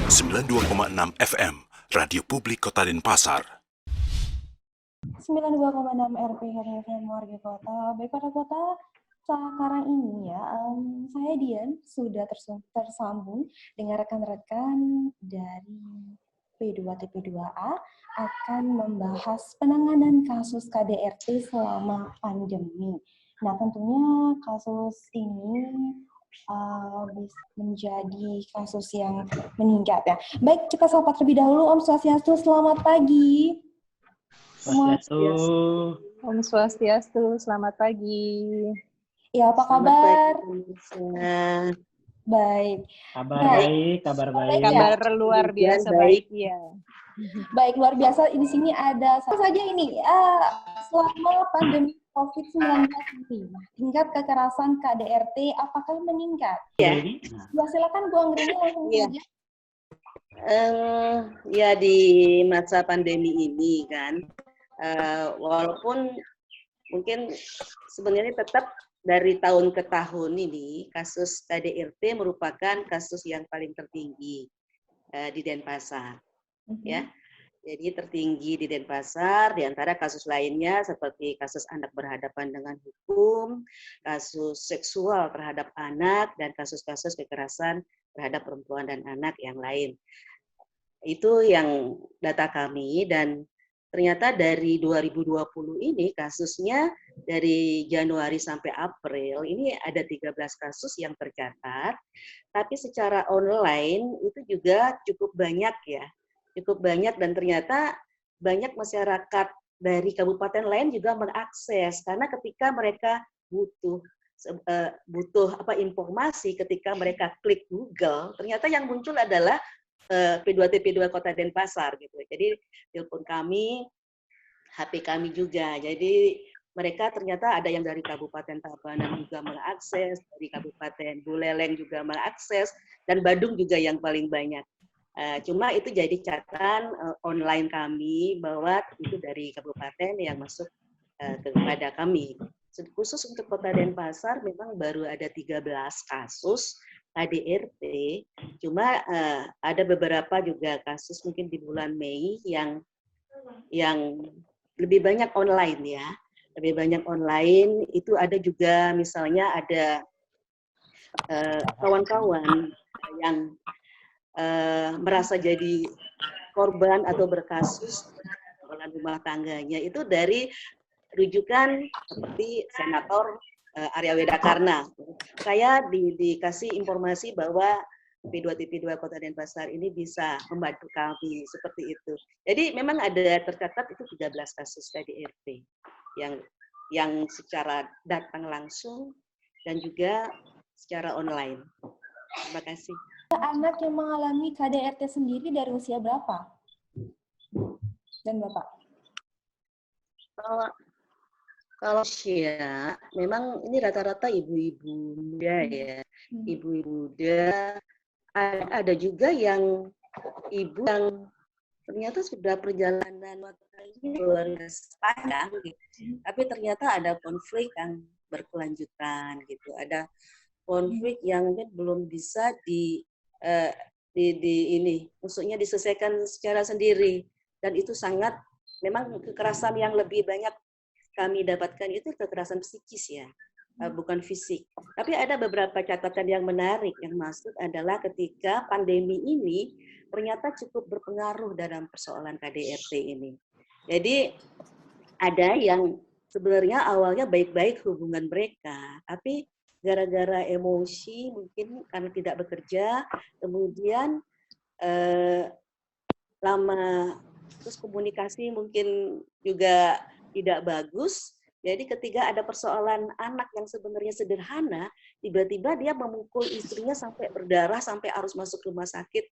92,6 FM, Radio Publik Kota Denpasar. 92,6 RPHFM Warga Kota. Baik pada kota, sekarang ini ya, saya Dian sudah tersambung dengan rekan-rekan dari P2TP2A akan membahas penanganan kasus KDRT selama pandemi. Nah, tentunya kasus ini bisa menjadi kasus yang meningkat ya. Baik, kita sapa terlebih dahulu. Om Swastiastu, selamat pagi. Om Swastiastu, selamat pagi. Ya, apa kabar? Baik. Kabar baik. Kabar luar biasa baik ya. Baik, luar biasa. Di sini ada apa saja ini? Selama pandemi COVID-19 ini, tingkat kekerasan KDRT apakah meningkat? Ya. Ya, silakan Bu Anggrini langsung saja. Ya, di masa pandemi ini kan, walaupun mungkin sebenarnya tetap dari tahun ke tahun ini kasus KDRT merupakan kasus yang paling tertinggi di Denpasar, ya. Jadi tertinggi di Denpasar, di antara kasus lainnya seperti kasus anak berhadapan dengan hukum, kasus seksual terhadap anak, dan kasus-kasus kekerasan terhadap perempuan dan anak yang lain. Itu yang data kami, dan ternyata dari 2020 ini kasusnya dari Januari sampai April ini ada 13 kasus yang tercatat, tapi secara online itu juga cukup banyak ya. Cukup banyak, dan ternyata banyak masyarakat dari kabupaten lain juga mengakses, karena ketika mereka butuh informasi, ketika mereka klik Google, ternyata yang muncul adalah P2TP2 Kota Denpasar gitu. Jadi telepon kami, HP kami juga. Jadi mereka ternyata ada yang dari Kabupaten Tabanan juga mengakses, dari Kabupaten Buleleng juga mengakses, dan Badung juga yang paling banyak. Cuma itu jadi catatan online kami bahwa itu dari kabupaten yang masuk kepada kami. Khusus untuk Kota Denpasar memang baru ada 13 kasus KDRT, cuma ada beberapa juga kasus mungkin di bulan Mei yang lebih banyak online ya. Lebih banyak online, itu ada juga misalnya ada kawan-kawan yang merasa jadi korban atau berkasus dalam rumah tangganya itu dari rujukan seperti Senator Arya Wedakarna. Saya dikasih informasi bahwa P2TP2 Kota Denpasar ini bisa membantu kami seperti itu. Jadi memang ada tercatat itu 13 kasus KDRT yang secara datang langsung dan juga secara online. Terima kasih. Anak yang mengalami KDRT sendiri dari usia berapa? Dan Bapak? Kalau usia, memang ini rata-rata ibu-ibu muda ya. Ibu-ibu muda, ada juga yang ibu yang ternyata sudah perjalanan keluarga panjang, gitu. Tapi ternyata ada konflik yang berkelanjutan gitu. Ada konflik yang mungkin belum bisa maksudnya diselesaikan secara sendiri, dan itu sangat memang kekerasan yang lebih banyak kami dapatkan itu kekerasan psikis ya, bukan fisik. Tapi ada beberapa catatan yang menarik yang masuk adalah ketika pandemi ini ternyata cukup berpengaruh dalam persoalan KDRT ini. Jadi ada yang sebenarnya awalnya baik-baik hubungan mereka, tapi gara-gara emosi mungkin karena tidak bekerja, kemudian lama terus komunikasi mungkin juga tidak bagus. Jadi ketika ada persoalan anak yang sebenarnya sederhana, tiba-tiba dia memukul istrinya sampai berdarah, sampai harus masuk rumah sakit,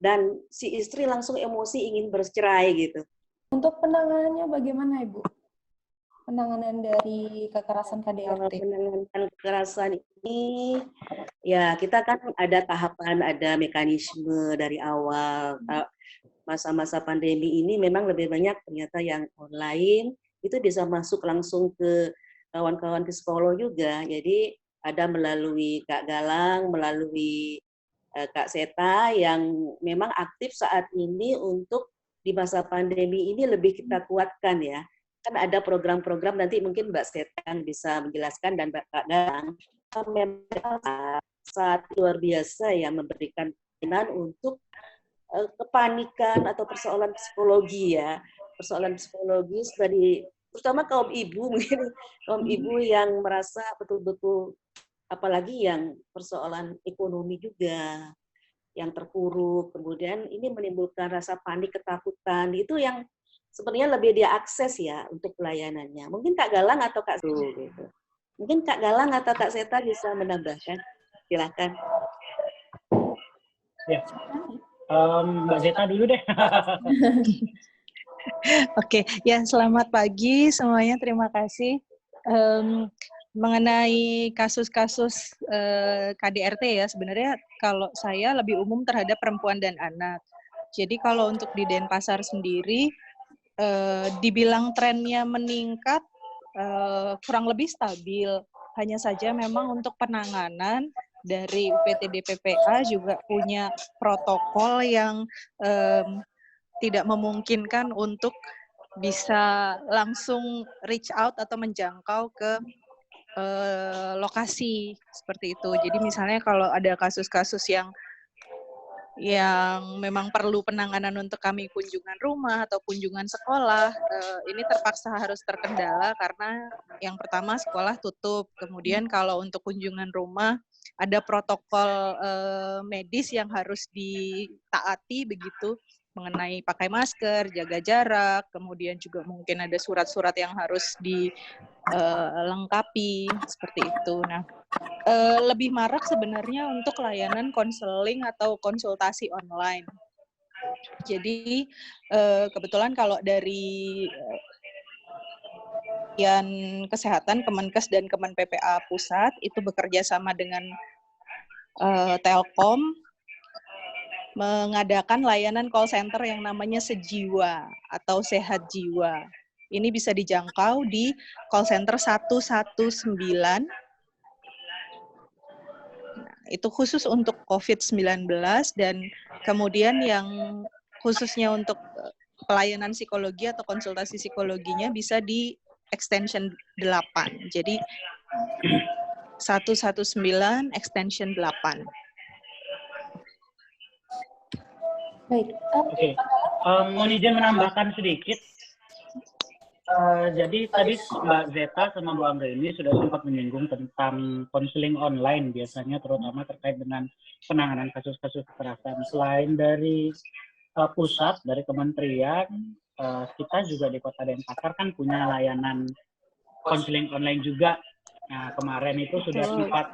dan si istri langsung emosi ingin bercerai gitu. Untuk penanganannya bagaimana, Ibu? Penanganan dari kekerasan KDRT? Penanganan kekerasan ini, ya kita kan ada tahapan, ada mekanisme dari awal. Masa-masa pandemi ini memang lebih banyak ternyata yang online, itu bisa masuk langsung ke kawan-kawan psikolog juga. Jadi ada melalui Kak Galang, melalui Kak Seta yang memang aktif saat ini untuk di masa pandemi ini lebih kita kuatkan ya. Kan ada program-program, nanti mungkin Mbak Seta yang bisa menjelaskan dan Kak Galang, memang saat luar biasa ya memberikan pelayanan untuk kepanikan atau persoalan psikologi ya. Persoalan psikologis dari terutama kaum ibu mungkin kaum ibu yang merasa betul-betul, apalagi yang persoalan ekonomi juga yang terpuruk, kemudian ini menimbulkan rasa panik, ketakutan, itu yang sebenarnya lebih dia akses ya untuk pelayanannya. Mungkin Kak Galang atau Kak Su, gitu. Mungkin Kak Galang atau Kak Seta bisa menambahkan, silakan. Ya, Mbak Zeta dulu deh. Oke, ya selamat pagi semuanya, terima kasih. Mengenai kasus-kasus KDRT ya, sebenarnya kalau saya lebih umum terhadap perempuan dan anak. Jadi kalau untuk di Denpasar sendiri, dibilang trennya meningkat, kurang lebih stabil. Hanya saja memang untuk penanganan dari UPTD PPA juga punya protokol yang tidak memungkinkan untuk bisa langsung reach out atau menjangkau ke lokasi seperti itu. Jadi misalnya kalau ada kasus-kasus yang memang perlu penanganan untuk kami kunjungan rumah atau kunjungan sekolah, ini terpaksa harus terkendala karena yang pertama sekolah tutup. Kemudian kalau untuk kunjungan rumah ada protokol medis yang harus ditaati begitu, mengenai pakai masker, jaga jarak, kemudian juga mungkin ada surat-surat yang harus dilengkapi seperti itu. Nah, lebih marak sebenarnya untuk layanan konseling atau konsultasi online. Jadi kebetulan kalau dari Kementerian Kesehatan, Kemenkes dan Kemen PPA Pusat itu bekerja sama dengan Telkom mengadakan layanan call center yang namanya Sejiwa atau Sehat Jiwa. Ini bisa dijangkau di call center 119. Nah, itu khusus untuk COVID-19 dan kemudian yang khususnya untuk pelayanan psikologi atau konsultasi psikologinya bisa di extension 8. Jadi 119 extension 8. Baik. Oke, mohon izin menambahkan sedikit. Jadi tadi Mbak Zeta sama Bu Anggreni sudah sempat menyinggung tentang konseling online biasanya, terutama terkait dengan penanganan kasus-kasus kekerasan. Selain dari pusat, dari kementerian, kita juga di Kota Denpasar kan punya layanan konseling online juga. Nah, kemarin itu sudah sempat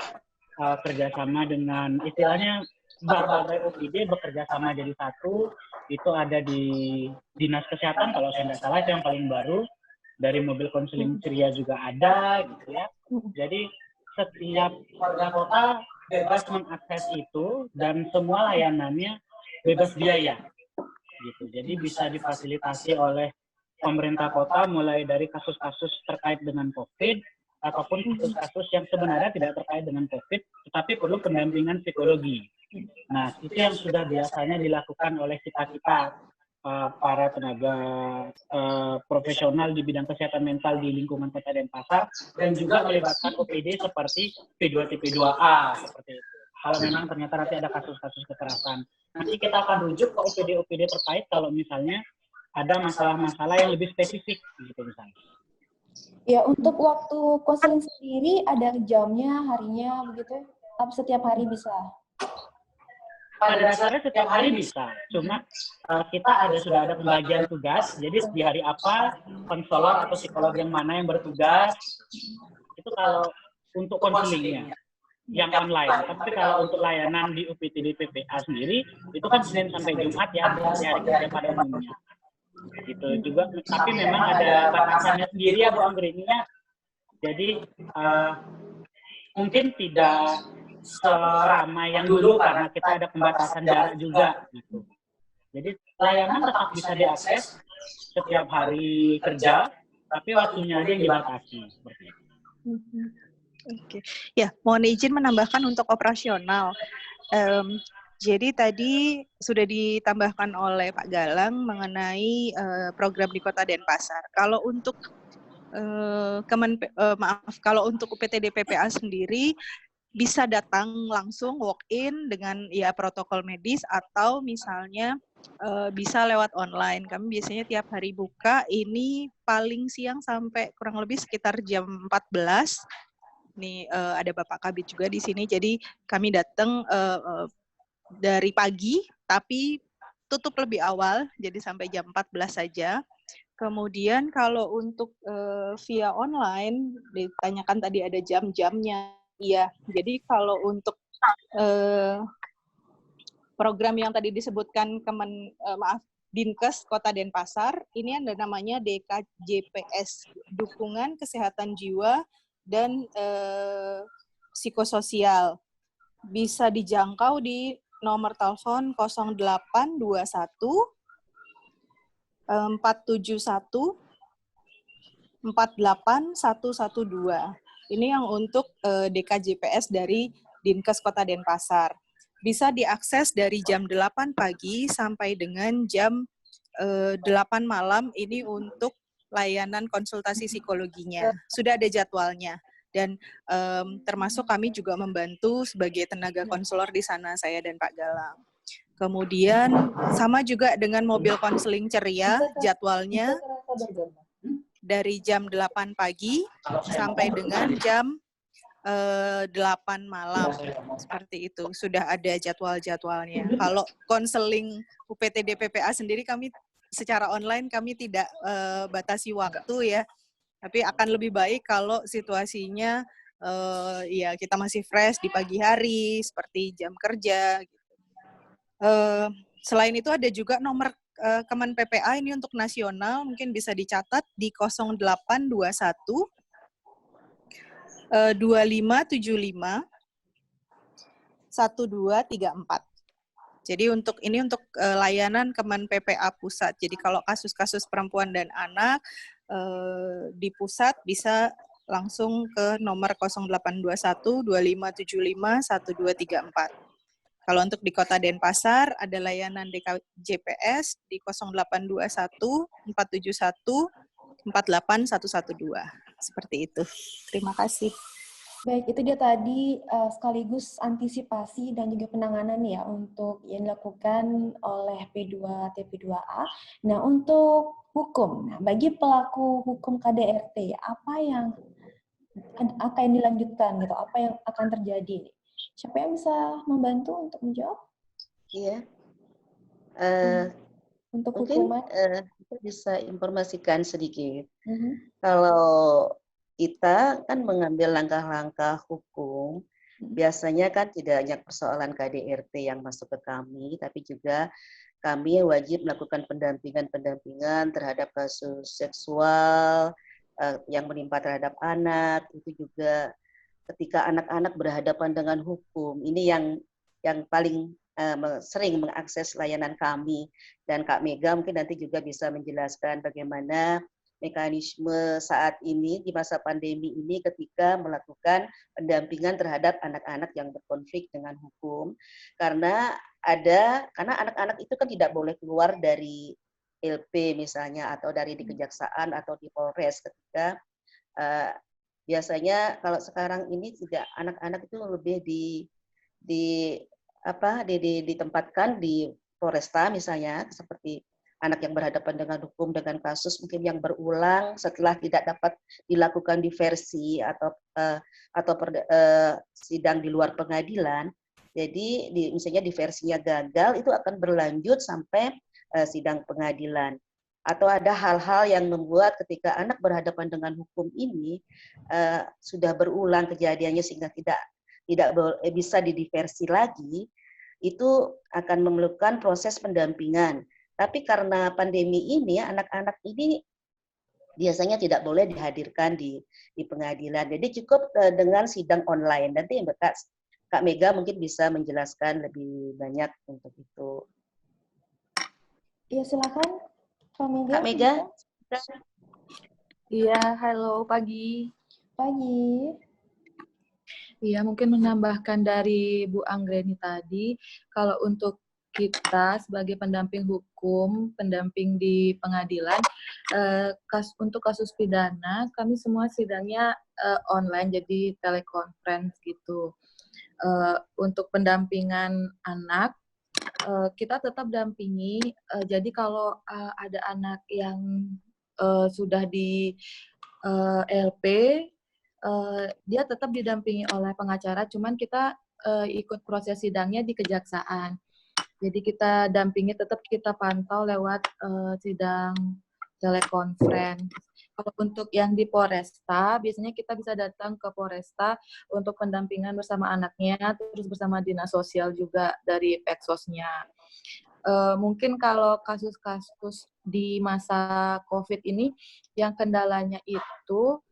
kerjasama dengan istilahnya berbagai OPD bekerja sama jadi satu. Itu ada di Dinas Kesehatan kalau saya nggak salah, itu yang paling baru. Dari mobil konseling ceria juga ada gitu ya. Jadi setiap warga kota bebas mengakses itu dan semua layanannya bebas biaya gitu. Jadi bisa difasilitasi oleh pemerintah kota mulai dari kasus-kasus terkait dengan COVID ataupun kasus-kasus yang sebenarnya tidak terkait dengan COVID tetapi perlu pendampingan psikologi. Nah, itu yang sudah biasanya dilakukan oleh kita-kita para tenaga profesional di bidang kesehatan mental di lingkungan Kota Denpasar dan juga melibatkan OPD seperti P2TP2A seperti itu. Kalau memang ternyata nanti ada kasus-kasus kekerasan, nanti kita akan rujuk ke OPD-OPD terkait kalau misalnya ada masalah-masalah yang lebih spesifik gitu misalnya. Ya, untuk waktu konseling sendiri ada jamnya, harinya begitu? Apa setiap hari bisa? Pada dasarnya setiap hari bisa, cuma kita sudah ada pembagian tugas, jadi di hari apa konselor atau psikolog yang mana yang bertugas, itu kalau untuk konselingnya yang online. Tapi kalau untuk layanan di UPTD PPA sendiri, itu kan Senin sampai Jumat ya, di hari kerja pada umumnya. Gitu juga, tapi memang ada batasannya sendiri ya Bu Anggreni ya. Jadi mungkin tidak seramai yang dulu karena kita ada pembatasan jarak juga gitu. Jadi layanan tetap bisa diakses setiap hari kerja, tapi waktunya aja yang dibatasi seperti itu. Oke. Ya, mohon izin menambahkan untuk operasional. Jadi tadi sudah ditambahkan oleh Pak Galang mengenai program di Kota Denpasar. Kalau untuk kalau untuk UPTD PPA sendiri bisa datang langsung walk-in dengan ya protokol medis atau misalnya bisa lewat online. Kami biasanya tiap hari buka, ini paling siang sampai kurang lebih sekitar jam 14. Nih ada Bapak Kabid juga di sini, jadi kami datang dari pagi, tapi tutup lebih awal, jadi sampai jam 14 saja. Kemudian kalau untuk via online, ditanyakan tadi ada jam-jamnya. Iya, jadi kalau untuk program yang tadi disebutkan Dinkes Kota Denpasar, ini ada namanya DKJPS, Dukungan Kesehatan Jiwa dan Psikososial. Bisa dijangkau di nomor telepon 0821 471 48112. Ini yang untuk DKJPS dari Dinkes Kota Denpasar. Bisa diakses dari jam 8 pagi sampai dengan jam 8 malam, ini untuk layanan konsultasi psikologinya. Sudah ada jadwalnya. Dan termasuk kami juga membantu sebagai tenaga konselor di sana, saya dan Pak Galang. Kemudian sama juga dengan mobil konseling ceria, jadwalnya dari jam 8 pagi sampai dengan jam 8 malam. Seperti itu, sudah ada jadwal-jadwalnya. Kalau konseling UPTD PPA sendiri kami secara online kami tidak batasi waktu ya. Tapi akan lebih baik kalau situasinya ya kita masih fresh di pagi hari seperti jam kerja. Selain itu ada juga nomor Kemen PPA ini untuk nasional, mungkin bisa dicatat di 0821 2575 1234. Jadi untuk layanan Kemen PPA pusat. Jadi kalau kasus-kasus perempuan dan anak di pusat bisa langsung ke nomor 0821 2575 1234. Kalau untuk di Kota Denpasar ada layanan DKJPS di 0821 471 48112. Seperti itu. Terima kasih. Baik, itu dia tadi sekaligus antisipasi dan juga penanganan ya untuk yang dilakukan oleh P2TP2A. Nah, untuk hukum, nah, bagi pelaku hukum KDRT, apa yang dilanjutkan gitu? Apa yang akan terjadi? Siapa yang bisa membantu untuk menjawab? Iya. Untuk Mungkin hukuman? kita bisa informasikan sedikit. Kalau kita kan mengambil langkah-langkah hukum, biasanya kan tidak hanya persoalan KDRT yang masuk ke kami, tapi juga kami wajib melakukan pendampingan terhadap kasus seksual yang menimpa terhadap anak. Itu juga ketika anak-anak berhadapan dengan hukum, ini yang paling sering mengakses layanan kami. Dan Kak Mega mungkin nanti juga bisa menjelaskan bagaimana mekanisme saat ini di masa pandemi ini ketika melakukan pendampingan terhadap anak-anak yang berkonflik dengan hukum. Karena anak-anak itu kan tidak boleh keluar dari LP misalnya atau dari di kejaksaan atau di Polres ketika biasanya kalau sekarang ini tidak, anak-anak itu lebih ditempatkan di Polresta misalnya, seperti anak yang berhadapan dengan hukum dengan kasus mungkin yang berulang setelah tidak dapat dilakukan diversi atau sidang di luar pengadilan. Jadi misalnya diversinya gagal, itu akan berlanjut sampai sidang pengadilan. Atau ada hal-hal yang membuat ketika anak berhadapan dengan hukum ini sudah berulang kejadiannya sehingga tidak bisa didiversi lagi, itu akan memerlukan proses pendampingan. Tapi karena pandemi ini, anak-anak ini biasanya tidak boleh dihadirkan di pengadilan. Jadi cukup dengan sidang online. Nanti Kak Mega mungkin bisa menjelaskan lebih banyak untuk itu. Iya, silakan. Kak Mega. Kak Mega. Iya, halo, pagi. Pagi. Iya, mungkin menambahkan dari Bu Anggreni tadi, kalau untuk kita sebagai pendamping hukum, pendamping di pengadilan, untuk kasus pidana, kami semua sidangnya online, jadi telekonferensi gitu. Untuk pendampingan anak, kita tetap dampingi. Jadi kalau ada anak yang sudah di LP, dia tetap didampingi oleh pengacara, cuman kita ikut proses sidangnya di kejaksaan. Jadi kita dampingi, tetap kita pantau lewat sidang telekonferensi. Kalau untuk yang di Polresta, biasanya kita bisa datang ke Polresta untuk pendampingan bersama anaknya, terus bersama dinas sosial juga dari Peksosnya. Mungkin kalau kasus-kasus di masa COVID ini, yang kendalanya itu,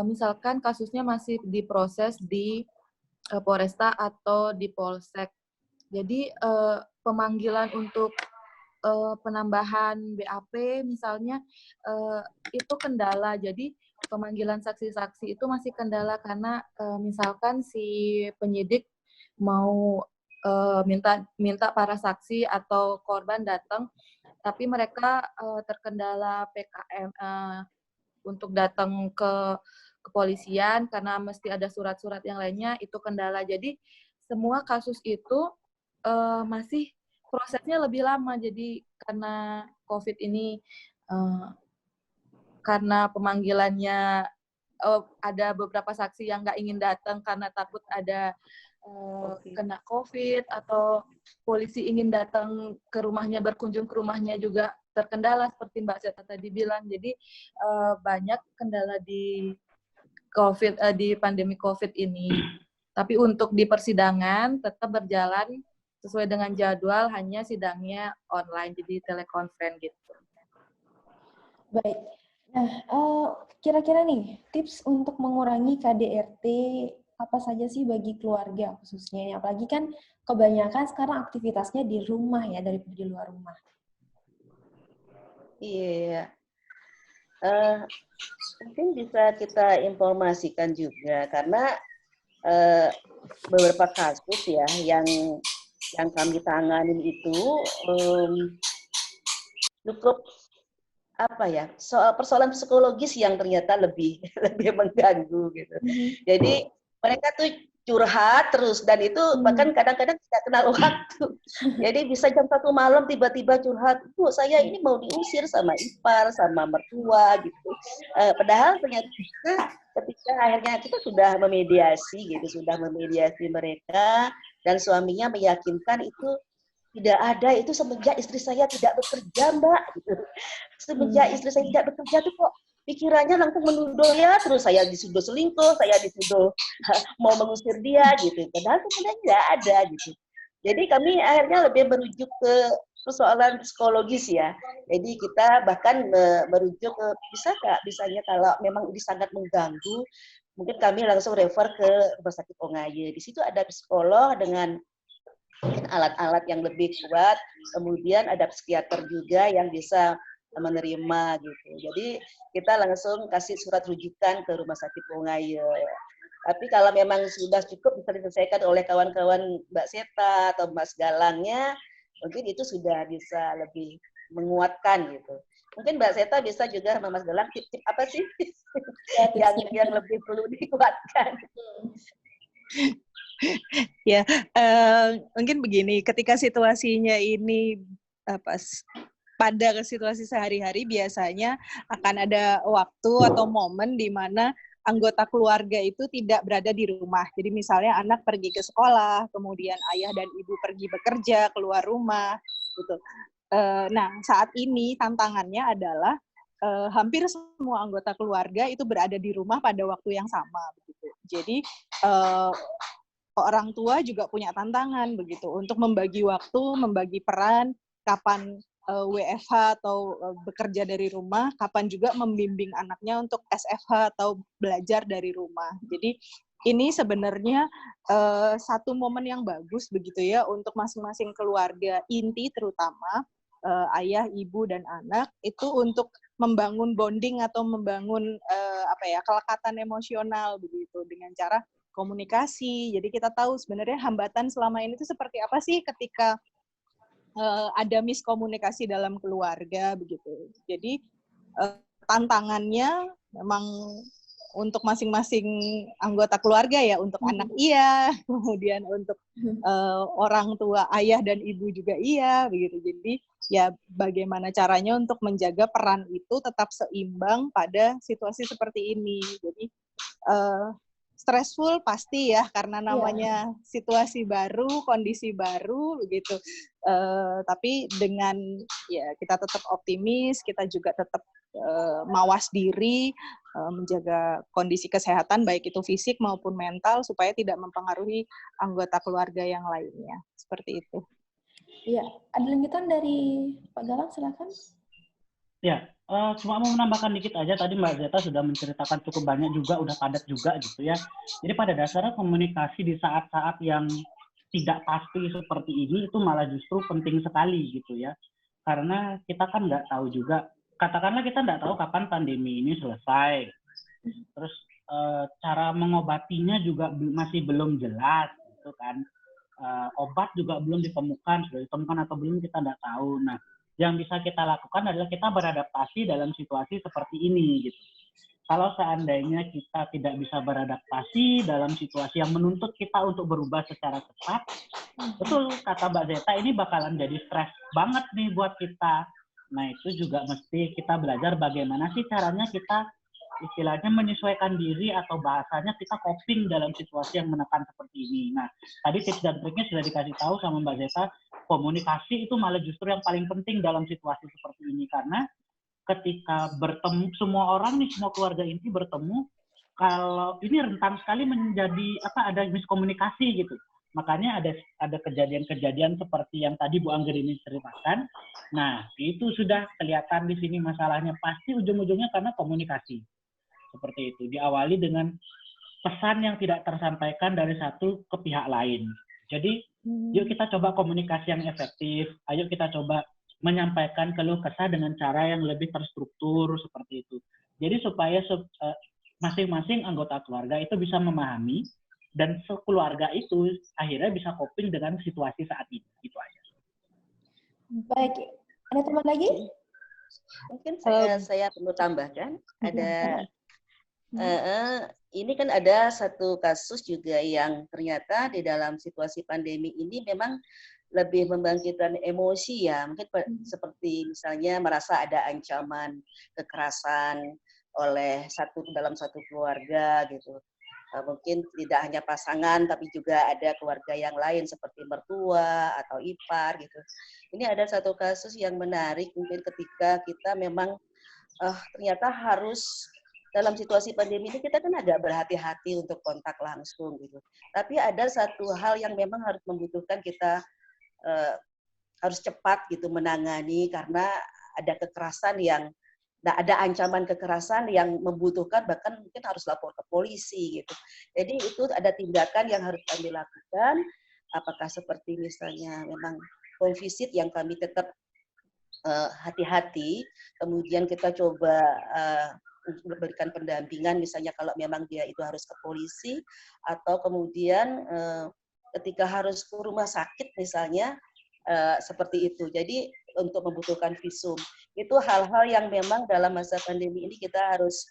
misalkan kasusnya masih diproses di Polresta atau di Polsek. Jadi pemanggilan untuk penambahan BAP misalnya itu kendala. Jadi pemanggilan saksi-saksi itu masih kendala karena misalkan si penyidik mau minta para saksi atau korban datang, tapi mereka terkendala PKM untuk datang ke kepolisian karena mesti ada surat-surat yang lainnya, itu kendala. Jadi semua kasus itu masih prosesnya lebih lama. Jadi karena COVID ini, karena pemanggilannya ada beberapa saksi yang nggak ingin datang karena takut ada kena COVID, atau polisi ingin datang ke rumahnya, berkunjung ke rumahnya juga terkendala seperti Mbak Zeta tadi bilang. Jadi banyak kendala di COVID, di pandemi COVID ini. Tapi untuk di persidangan tetap berjalan sesuai dengan jadwal, hanya sidangnya online, jadi telekonferensi gitu. Baik. Nah, kira-kira nih, tips untuk mengurangi KDRT apa saja sih bagi keluarga khususnya? Apalagi kan kebanyakan sekarang aktivitasnya di rumah ya, daripada di luar rumah. Iya. Mungkin bisa kita informasikan juga, karena beberapa kasus ya yang kami tanganin itu cukup apa ya, soal persoalan psikologis yang ternyata lebih mengganggu gitu. Jadi mereka tuh curhat terus, dan itu bahkan kadang-kadang tidak kenal waktu. Jadi bisa jam 1 malam tiba-tiba curhat, Bu, saya ini mau diusir sama ipar, sama mertua gitu. Padahal ternyata ketika akhirnya kita sudah memediasi mereka, dan suaminya meyakinkan itu tidak ada, itu semenjak istri saya tidak bekerja, Mbak. Gitu. Semenjak istri saya tidak bekerja tuh kok pikirannya langsung menuduh ya, terus saya dituduh selingkuh, saya dituduh mau mengusir dia gitu. Padahal sebenarnya tidak ada gitu. Jadi kami akhirnya lebih merujuk ke persoalan psikologis ya. Jadi kita bahkan merujuk ke misalnya kalau memang ini sangat mengganggu, mungkin kami langsung refer ke Rumah Sakit Ongaye. Di situ ada psikolog dengan alat-alat yang lebih kuat, kemudian ada psikiater juga yang bisa menerima gitu. Jadi kita langsung kasih surat rujukan ke Rumah Sakit Ongaye. Tapi kalau memang sudah cukup bisa diselesaikan oleh kawan-kawan Mbak Seta atau Mas Galangnya, mungkin itu sudah bisa lebih menguatkan gitu. Mungkin Mbak Seta bisa juga sama Mas Galang tip-tip apa sih yang lebih perlu dikuatkan. Ya, mungkin begini, ketika situasinya ini pada situasi sehari-hari, biasanya akan ada waktu atau momen di mana anggota keluarga itu tidak berada di rumah. Jadi misalnya anak pergi ke sekolah, kemudian ayah dan ibu pergi bekerja, keluar rumah, gitu. Nah, saat ini tantangannya adalah hampir semua anggota keluarga itu berada di rumah pada waktu yang sama, begitu. Jadi orang tua juga punya tantangan begitu untuk membagi waktu, membagi peran, kapan WFH atau bekerja dari rumah, kapan juga membimbing anaknya untuk SFH atau belajar dari rumah. Jadi ini sebenarnya satu momen yang bagus begitu ya untuk masing-masing keluarga inti, terutama ayah, ibu, dan anak, itu untuk membangun bonding atau membangun kelekatan emosional begitu, dengan cara komunikasi. Jadi kita tahu sebenarnya hambatan selama ini itu seperti apa sih ketika ada miskomunikasi dalam keluarga begitu. Jadi tantangannya memang untuk masing-masing anggota keluarga ya, untuk anak iya, kemudian untuk orang tua ayah dan ibu juga iya begitu. Jadi ya bagaimana caranya untuk menjaga peran itu tetap seimbang pada situasi seperti ini. Jadi stressful pasti ya, karena namanya situasi baru, kondisi baru begitu. Tapi dengan ya kita tetap optimis, kita juga tetap mawas diri, menjaga kondisi kesehatan baik itu fisik maupun mental supaya tidak mempengaruhi anggota keluarga yang lainnya. Seperti itu. Iya, ada lanjutan dari Pak Galang, silakan. Ya, cuma mau menambahkan dikit aja, tadi Mbak Zeta sudah menceritakan cukup banyak juga, udah padat juga gitu ya. Jadi pada dasarnya komunikasi di saat-saat yang tidak pasti seperti ini itu malah justru penting sekali gitu ya. Karena kita kan nggak tahu juga, katakanlah kita nggak tahu kapan pandemi ini selesai. Terus cara mengobatinya juga masih belum jelas gitu kan. Obat juga belum ditemukan, sudah ditemukan atau belum kita nggak tahu. Nah, yang bisa kita lakukan adalah kita beradaptasi dalam situasi seperti ini gitu. Kalau seandainya kita tidak bisa beradaptasi dalam situasi yang menuntut kita untuk berubah secara cepat, betul kata Mbak Zeta, ini bakalan jadi stres banget nih buat kita. Nah, itu juga mesti kita belajar bagaimana sih caranya kita istilahnya menyesuaikan diri, atau bahasanya kita coping dalam situasi yang menekan seperti ini. Nah, tadi tips dan triknya sudah dikasih tahu sama Mbak Zeta, komunikasi itu malah justru yang paling penting dalam situasi seperti ini, karena ketika bertemu semua orang nih, semua keluarga inti bertemu, kalau ini rentan sekali menjadi ada miskomunikasi gitu. Makanya ada kejadian-kejadian seperti yang tadi Bu Anggreni ceritakan. Nah, itu sudah kelihatan di sini masalahnya, pasti ujung-ujungnya karena komunikasi. Seperti itu, diawali dengan pesan yang tidak tersampaikan dari satu ke pihak lain. Jadi, yuk kita coba komunikasi yang efektif, ayo kita coba menyampaikan keluh kesah dengan cara yang lebih terstruktur seperti itu. Jadi supaya masing-masing anggota keluarga itu bisa memahami, dan sekeluarga itu akhirnya bisa coping dengan situasi saat ini. Itu aja. Baik, ada teman lagi? Mungkin saya perlu tambahkan, ada ini kan ada satu kasus juga yang ternyata di dalam situasi pandemi ini memang lebih membangkitkan emosi ya, mungkin seperti misalnya merasa ada ancaman kekerasan oleh dalam satu keluarga gitu. Mungkin tidak hanya pasangan tapi juga ada keluarga yang lain seperti mertua atau ipar gitu. Ini ada satu kasus yang menarik, mungkin ketika kita memang ternyata harus dalam situasi pandemi ini kita kan agak berhati-hati untuk kontak langsung gitu. Tapi ada satu hal yang memang harus membutuhkan kita harus cepat gitu menangani, karena ada kekerasan yang ada ancaman kekerasan yang membutuhkan bahkan mungkin harus lapor ke polisi gitu. Jadi itu ada tindakan yang harus kami lakukan, apakah seperti misalnya memang home visit yang kami tetap hati-hati, kemudian kita coba memberikan pendampingan misalnya kalau memang dia itu harus ke polisi, atau kemudian ketika harus ke rumah sakit misalnya seperti itu. Jadi untuk membutuhkan visum. Itu hal-hal yang memang dalam masa pandemi ini kita harus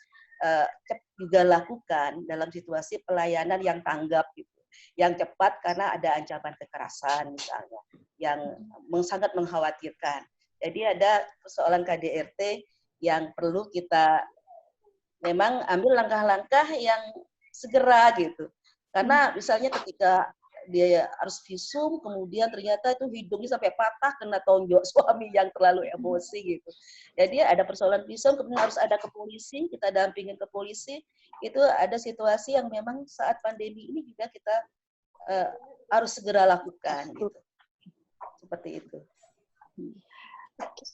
juga lakukan dalam situasi pelayanan yang tanggap gitu, yang cepat karena ada ancaman kekerasan misalnya, yang sangat mengkhawatirkan. Jadi ada persoalan KDRT yang perlu kita memang ambil langkah-langkah yang segera gitu. Karena misalnya ketika dia harus visum, kemudian ternyata itu hidungnya sampai patah kena tonjok suami yang terlalu emosi gitu. Jadi ada persoalan visum, kemudian harus ada ke polisi, kita dampingin ke polisi. Itu ada situasi yang memang saat pandemi ini juga kita harus segera lakukan gitu. Seperti itu.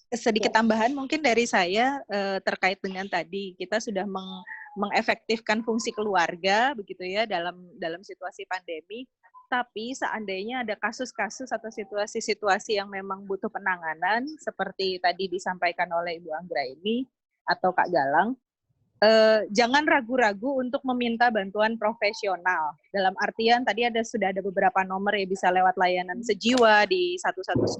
Sedikit tambahan mungkin dari saya terkait dengan tadi, kita sudah mengefektifkan fungsi keluarga begitu ya dalam situasi pandemi. Tapi seandainya ada kasus-kasus atau situasi-situasi yang memang butuh penanganan, seperti tadi disampaikan oleh Ibu Anggraini atau Kak Galang, jangan ragu-ragu untuk meminta bantuan profesional. Dalam artian tadi sudah ada beberapa nomor ya, bisa lewat layanan sejiwa di 119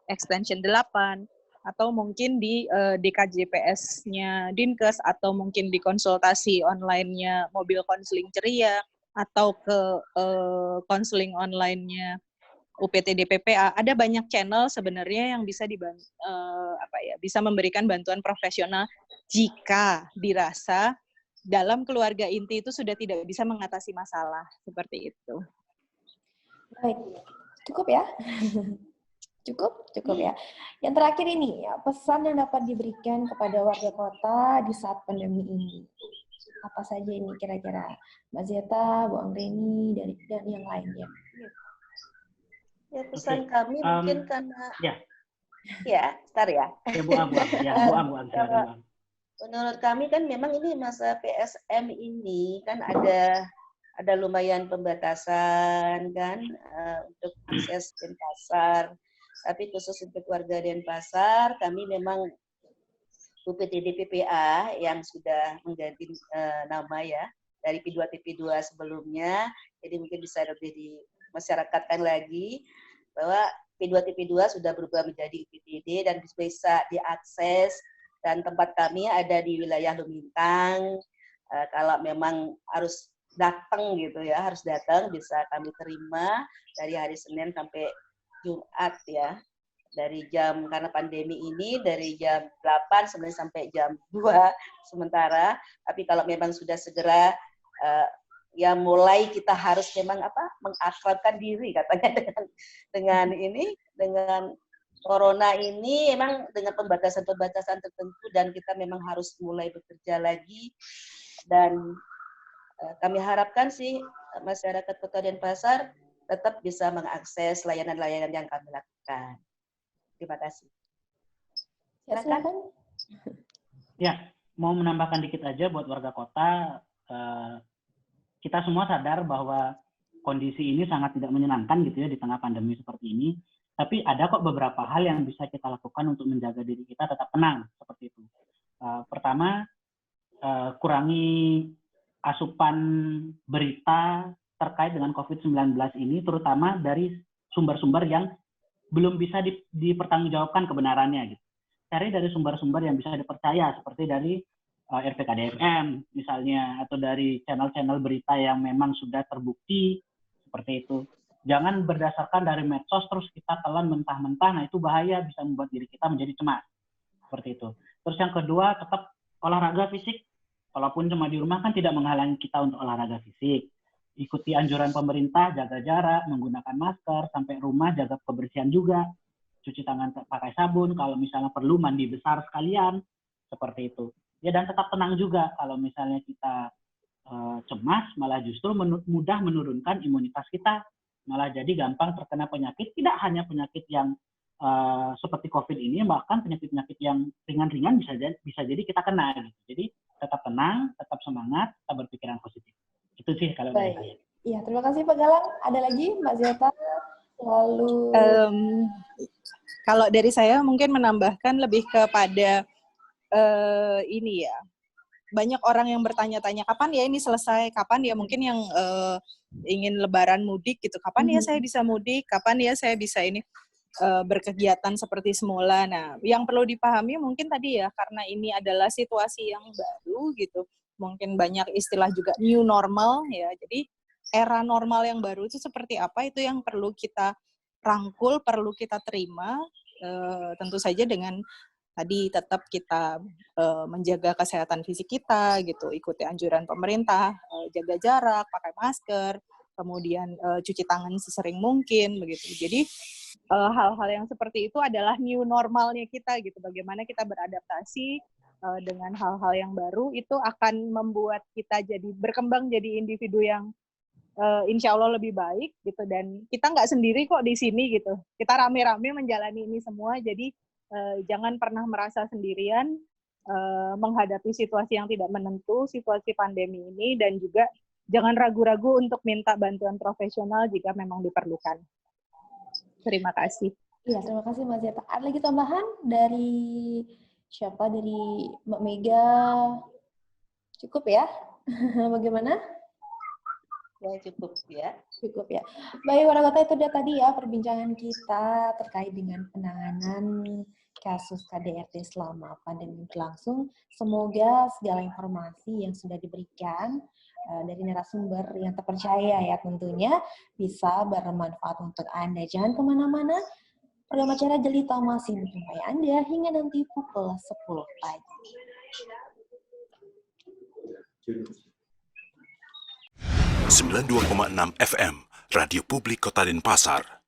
extension 8 atau mungkin di DKJPS-nya Dinkes atau mungkin di konsultasi online-nya Mobil Konseling Ceria atau ke konseling online-nya UPTD PPA. Ada banyak channel sebenarnya yang bisa bisa memberikan bantuan profesional jika dirasa dalam keluarga inti itu sudah tidak bisa mengatasi masalah seperti itu. Baik, cukup ya? Cukup ya. Yang terakhir ini ya, pesan yang dapat diberikan kepada warga kota di saat pandemi ini. Apa saja ini kira-kira? Mbak Zeta, Bu Anggreni, dan yang lainnya. Ya, pesan kami mungkin karena Bu Ang, silakan. Menurut kami kan memang ini masa PSM ini kan ada lumayan pembatasan kan untuk akses Denpasar. Tapi khusus untuk warga Denpasar, kami memang UPTD PPA yang sudah mengganti nama ya dari P2TP2 sebelumnya. Jadi mungkin bisa lebih dimasyarakatkan lagi bahwa P2TP2 sudah berubah menjadi UPTD dan bisa diakses. Dan tempat kami ada di wilayah Lumintang. Kalau memang harus datang gitu ya, harus datang bisa kami terima dari hari Senin sampai Jumat ya. Karena pandemi ini dari jam 8 sebenarnya sampai jam 2 sementara. Tapi kalau memang sudah segera ya mulai kita harus memang mengakrabkan diri katanya dengan Corona ini memang dengan pembatasan-pembatasan tertentu dan kita memang harus mulai bekerja lagi dan kami harapkan sih masyarakat Kota Denpasar tetap bisa mengakses layanan-layanan yang kami lakukan. Terima kasih. Silakan. Ya, mau menambahkan dikit aja buat warga kota, kita semua sadar bahwa kondisi ini sangat tidak menyenangkan gitu ya di tengah pandemi seperti ini. Tapi ada kok beberapa hal yang bisa kita lakukan untuk menjaga diri kita tetap tenang, seperti itu. Pertama, kurangi asupan berita terkait dengan COVID-19 ini, terutama dari sumber-sumber yang belum bisa dipertanggungjawabkan kebenarannya. Gitu. Cari dari sumber-sumber yang bisa dipercaya, seperti dari RPKDFM misalnya, atau dari channel-channel berita yang memang sudah terbukti, seperti itu. Jangan berdasarkan dari medsos terus kita telan mentah-mentah, nah itu bahaya, bisa membuat diri kita menjadi cemas. Seperti itu. Terus yang kedua, tetap olahraga fisik. Walaupun cuma di rumah kan tidak menghalangi kita untuk olahraga fisik. Ikuti anjuran pemerintah, jaga jarak, menggunakan masker, sampai rumah jaga kebersihan juga. Cuci tangan pakai sabun, kalau misalnya perlu mandi besar sekalian, seperti itu. Ya dan tetap tenang juga, kalau misalnya kita cemas, malah justru mudah menurunkan imunitas kita. Malah jadi gampang terkena penyakit, tidak hanya penyakit yang seperti COVID ini, bahkan penyakit-penyakit yang ringan-ringan bisa jadi kita kena. Gitu. Jadi tetap tenang, tetap semangat, tetap berpikiran positif. Itu sih kalau dari saya. Iya, terima kasih Pak Galang. Ada lagi Mbak Zeta? Lalu kalau dari saya mungkin menambahkan lebih kepada ini ya. Banyak orang yang bertanya-tanya kapan ya ini selesai, kapan ya mungkin yang ingin lebaran mudik gitu, kapan ya saya bisa mudik, kapan ya saya bisa ini berkegiatan seperti semula. Nah, yang perlu dipahami mungkin tadi ya, karena ini adalah situasi yang baru gitu, mungkin banyak istilah juga new normal ya, jadi era normal yang baru itu seperti apa, itu yang perlu kita rangkul, perlu kita terima, tentu saja dengan tadi tetap kita menjaga kesehatan fisik kita gitu, ikuti anjuran pemerintah, jaga jarak, pakai masker, kemudian cuci tangan sesering mungkin begitu. Jadi hal-hal yang seperti itu adalah new normalnya kita gitu. Bagaimana kita beradaptasi dengan hal-hal yang baru itu akan membuat kita jadi berkembang jadi individu yang insya Allah lebih baik gitu, dan kita nggak sendiri kok di sini gitu. Kita rame-rame menjalani ini semua, jadi jangan pernah merasa sendirian menghadapi situasi yang tidak menentu, situasi pandemi ini, dan juga jangan ragu-ragu untuk minta bantuan profesional jika memang diperlukan. Terima kasih. Iya, terima kasih Mbak Zeta. Ada lagi tambahan dari siapa? Dari Mbak Mega? Cukup ya? Bagaimana? Ya cukup ya. Cukup ya. Baik, Waragota, itu dia tadi ya perbincangan kita terkait dengan penanganan kasus KDRT selama pandemi berlangsung. Semoga segala informasi yang sudah diberikan dari narasumber yang terpercaya ya tentunya bisa bermanfaat untuk Anda. Jangan kemana-mana, program acara Jelita masih menjumpai Anda hingga nanti pukul 10 pagi. 92,6 FM, Radio Publik Kota Denpasar.